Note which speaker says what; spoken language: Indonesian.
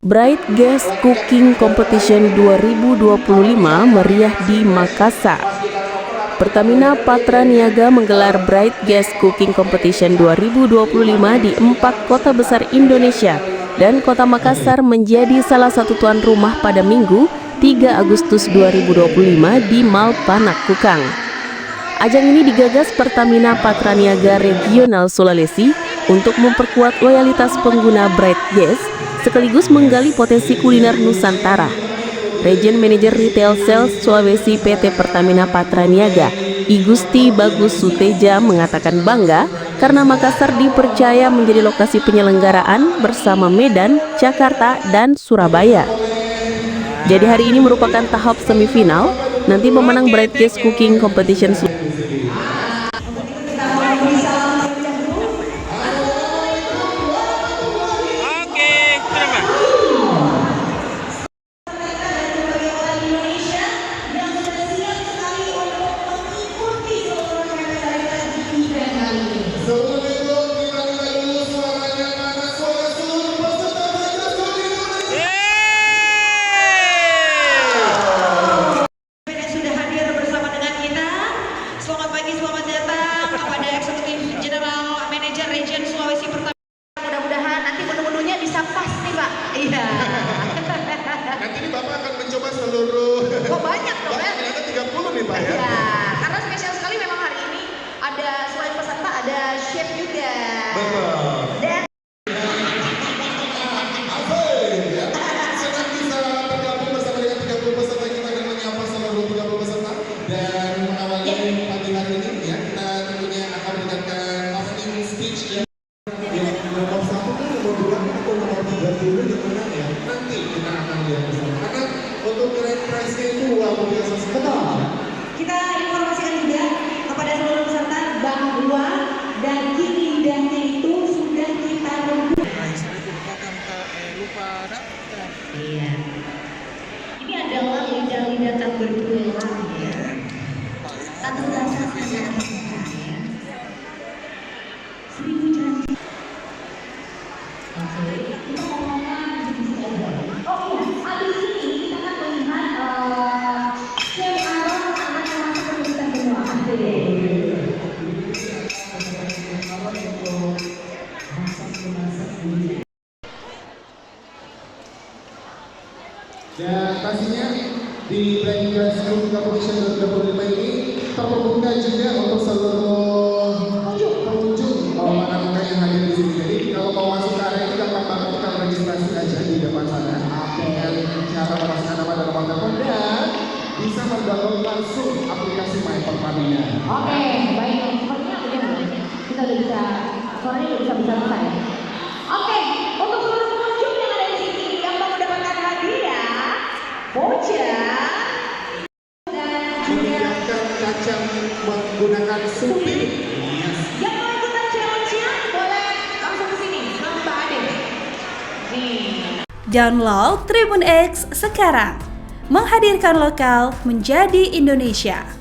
Speaker 1: Bright Gas Cooking Competition 2025 meriah di Makassar. Pertamina Patraniaga menggelar Bright Gas Cooking Competition 2025 di 4 kota besar Indonesia dan kota Makassar menjadi salah satu tuan rumah pada Minggu 3 Agustus 2025 di Malpanak Kukang. Ajang ini digagas Pertamina Patraniaga Regional Sulawesi untuk memperkuat loyalitas pengguna Bright Gas sekaligus menggali potensi kuliner Nusantara. Region Manager Retail Sales Sulawesi PT Pertamina Patraniaga, Igusti Bagus Suteja mengatakan bangga karena Makassar dipercaya menjadi lokasi penyelenggaraan bersama Medan, Jakarta, dan Surabaya. Jadi hari ini merupakan tahap semifinal, nanti pemenang Bright Gas Cooking Competition
Speaker 2: Selamat datang kepada Eksekutif General Manager Region Sulawesi Pertamina. Mudah-mudahan nanti menu-menunya bisa pas nih Pak. Iya.
Speaker 3: Nanti nih Bapak akan mencoba seluruh.
Speaker 2: Oh banyak dong ya.
Speaker 3: Ternyata 30 nih Pak ya.
Speaker 2: Iya. Karena spesial sekali memang hari ini ada selain peserta ada chef juga.
Speaker 3: Betul.
Speaker 2: Dan
Speaker 3: senang bisa bergabung bersama dengan 30 peserta, kita akan menyapa seluruh 30 peserta dan mengawali pagi hari ini ya, kita tentunya akan mendengarkan opening speech yang nomor 1 kan nomor 2 atau nomor 30 yang menang ya, nanti kita akan lihat bersama karena untuk grand prize-nya itu luar biasa sekali.
Speaker 2: kita informasikan juga kepada seluruh peserta bahwa daging indahnya itu sudah kita rebus. Iya. Ini adalah lidah-lidah tak bertulang ya. Satu rasa ya. Seribu janji. Oke. Kita ngomongin di sini aja. Oh iya, habis ini kita akan melihat chef Aaron akan masuk ke kita semua.
Speaker 3: Dan pastinya di Bright Gas Cooking Competition 2025 ini terbuka juga untuk seluruh pengunjung mana-mana yang hadir di sini. Jadi kalau mau masuk ke area itu gampang banget, kita registrasi aja di depan sana dengan cara memasukkan nama dan nomor telepon dan bisa mendownload langsung aplikasi My Pertamina.
Speaker 2: Oke, baik. Sepertinya kita udah bisa, suaranya udah bisa selesai. Oke, untuk seluruh pengunjung yang ada di sini yang mau mendapatkan hadiah, voucher, dan juga
Speaker 3: Menyiapkan kacang menggunakan supir.
Speaker 2: yang mau ikutan challenge-nya boleh langsung ke sini, ke Mbak Ade. Nih.
Speaker 4: Download Tribun X sekarang, menghadirkan lokal menjadi Indonesia.